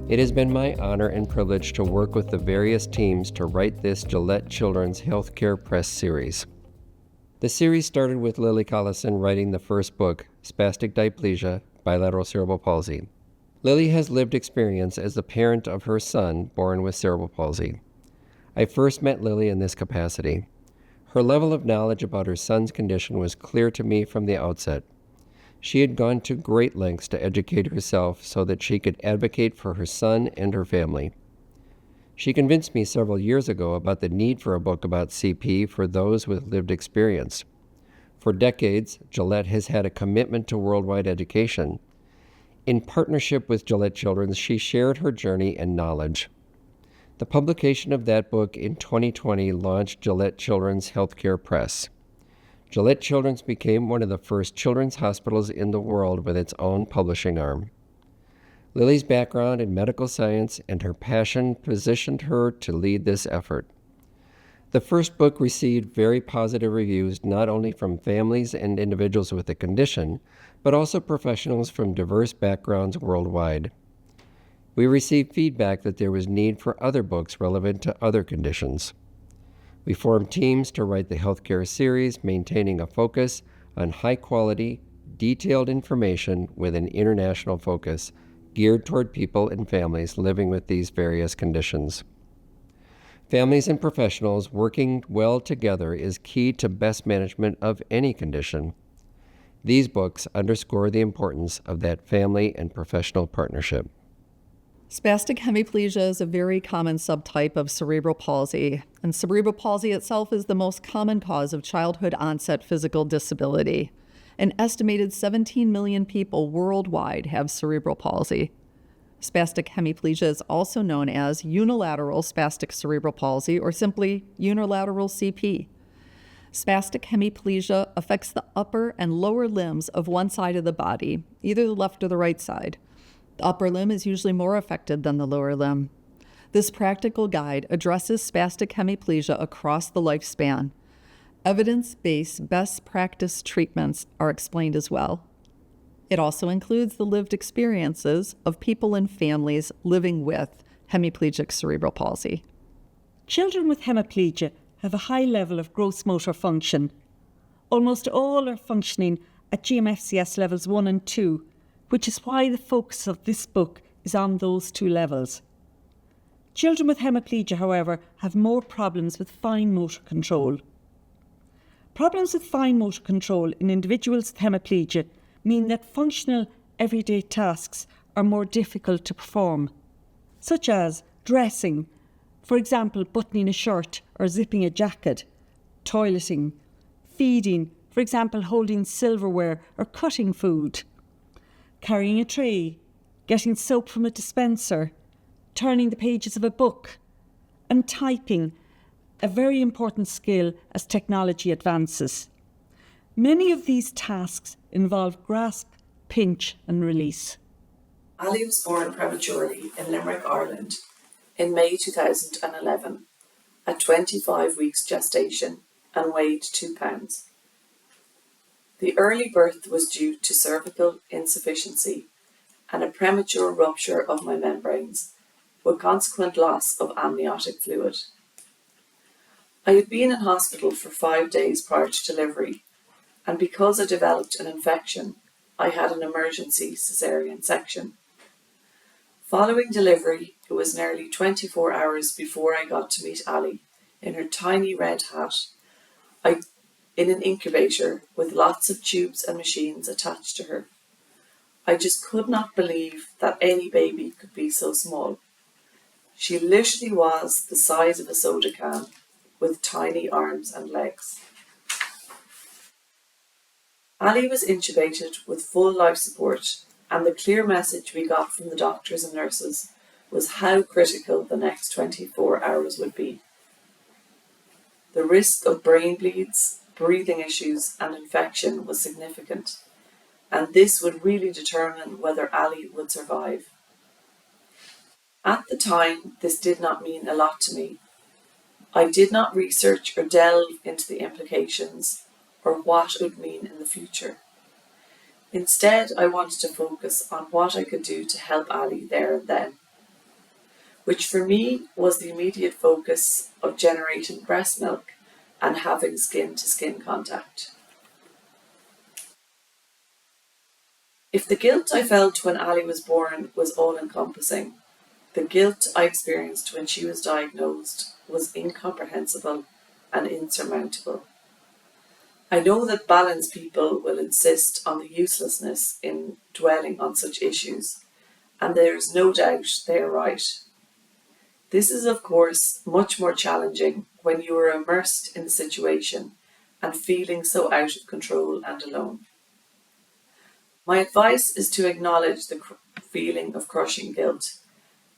It has been my honor and privilege to work with the various teams to write this Gillette Children's Healthcare Press series. The series started with Lily Collison writing the first book, Spastic Hemiplegia, Bilateral Cerebral Palsy. Lily has lived experience as the parent of her son born with cerebral palsy. I first met Lily in this capacity. Her level of knowledge about her son's condition was clear to me from the outset. She had gone to great lengths to educate herself so that she could advocate for her son and her family. She convinced me several years ago about the need for a book about CP for those with lived experience. For decades, Gillette has had a commitment to worldwide education. In partnership with Gillette Children's, she shared her journey and knowledge. The publication of that book in 2020 launched Gillette Children's Healthcare Press. Gillette Children's became one of the first children's hospitals in the world with its own publishing arm. Lily's background in medical science and her passion positioned her to lead this effort. The first book received very positive reviews not only from families and individuals with the condition, but also professionals from diverse backgrounds worldwide. We received feedback that there was need for other books relevant to other conditions. We formed teams to write the healthcare series, maintaining a focus on high-quality, detailed information with an international focus geared toward people and families living with these various conditions. Families and professionals working well together is key to best management of any condition. These books underscore the importance of that family and professional partnership. Spastic hemiplegia is a very common subtype of cerebral palsy, and cerebral palsy itself is the most common cause of childhood-onset physical disability. An estimated 17 million people worldwide have cerebral palsy. Spastic hemiplegia is also known as unilateral spastic cerebral palsy, or simply unilateral CP. Spastic hemiplegia affects the upper and lower limbs of one side of the body, either the left or the right side. The upper limb is usually more affected than the lower limb. This practical guide addresses spastic hemiplegia across the lifespan. Evidence-based best practice treatments are explained as well. It also includes the lived experiences of people and families living with hemiplegic cerebral palsy. Children with hemiplegia have a high level of gross motor function. Almost all are functioning at GMFCS levels 1 and 2, which is why the focus of this book is on those two levels. Children with hemiplegia, however, have more problems with fine motor control. Problems with fine motor control in individuals with hemiplegia mean that functional everyday tasks are more difficult to perform, such as dressing, for example buttoning a shirt or zipping a jacket, toileting, feeding, for example holding silverware or cutting food, carrying a tray, getting soap from a dispenser, turning the pages of a book, and typing, a very important skill as technology advances. Many of these tasks involve grasp, pinch and release. Ali was born prematurely in Limerick, Ireland in May 2011 at 25 weeks gestation and weighed 2 pounds. The early birth was due to cervical insufficiency and a premature rupture of my membranes with consequent loss of amniotic fluid. I had been in hospital for 5 days prior to delivery, and because I developed an infection, I had an emergency caesarean section. Following delivery, it was nearly 24 hours before I got to meet Ali in her tiny red hat, in an incubator with lots of tubes and machines attached to her. I just could not believe that any baby could be so small. She literally was the size of a soda can with tiny arms and legs. Ali was intubated with full life support, and the clear message we got from the doctors and nurses was how critical the next 24 hours would be. The risk of brain bleeds, breathing issues and infection was significant, and this would really determine whether Ali would survive. At the time, this did not mean a lot to me. I did not research or delve into the implications or what it would mean in the future. Instead, I wanted to focus on what I could do to help Ali there and then. which for me was the immediate focus of generating breast milk and having skin-to-skin contact. If the guilt I felt when Ali was born was all-encompassing, the guilt I experienced when she was diagnosed was incomprehensible and insurmountable. I know that balanced people will insist on the uselessness in dwelling on such issues, and there is no doubt they are right. This is, of course, much more challenging when you are immersed in the situation and feeling so out of control and alone. My advice is to acknowledge the feeling of crushing guilt.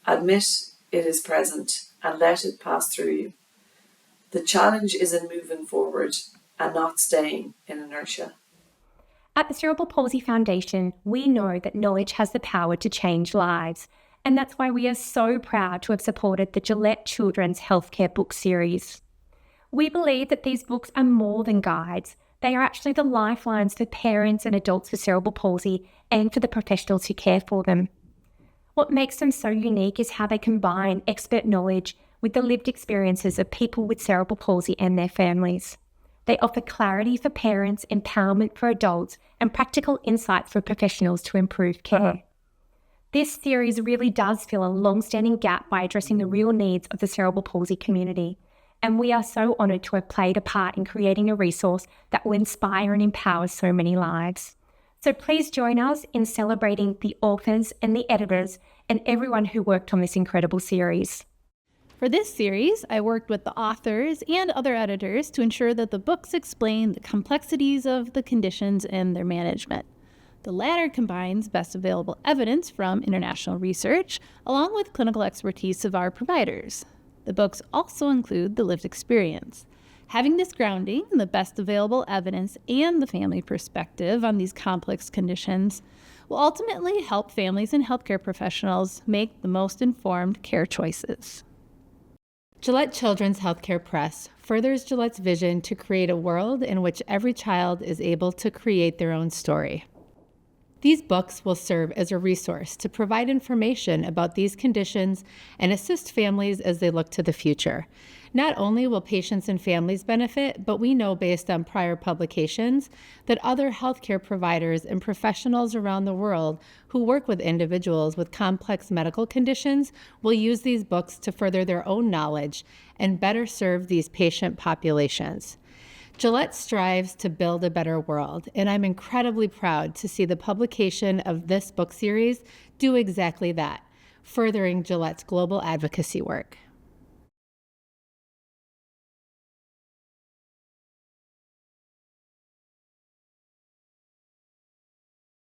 Admit it is present and let it pass through you. The challenge is in moving forward and not staying in inertia. At the Cerebral Palsy Foundation, we know that knowledge has the power to change lives, and that's why we are so proud to have supported the Gillette Children's Healthcare Book Series. We believe that these books are more than guides. They are actually the lifelines for parents and adults with cerebral palsy and for the professionals who care for them. What makes them so unique is how they combine expert knowledge with the lived experiences of people with cerebral palsy and their families. They offer clarity for parents, empowerment for adults, and practical insight for professionals to improve care. This series really does fill a long-standing gap by addressing the real needs of the cerebral palsy community, and we are so honoured to have played a part in creating a resource that will inspire and empower so many lives. So please join us in celebrating the authors and the editors and everyone who worked on this incredible series. For this series, I worked with the authors and other editors to ensure that the books explain the complexities of the conditions and their management. The latter combines best available evidence from international research, along with clinical expertise of our providers. The books also include the lived experience. Having this grounding in the best available evidence and the family perspective on these complex conditions will ultimately help families and healthcare professionals make the most informed care choices. Gillette Children's Healthcare Press furthers Gillette's vision to create a world in which every child is able to create their own story. These books will serve as a resource to provide information about these conditions and assist families as they look to the future. Not only will patients and families benefit, but we know based on prior publications that other healthcare providers and professionals around the world who work with individuals with complex medical conditions will use these books to further their own knowledge and better serve these patient populations. Gillette strives to build a better world, and I'm incredibly proud to see the publication of this book series do exactly that, furthering Gillette's global advocacy work.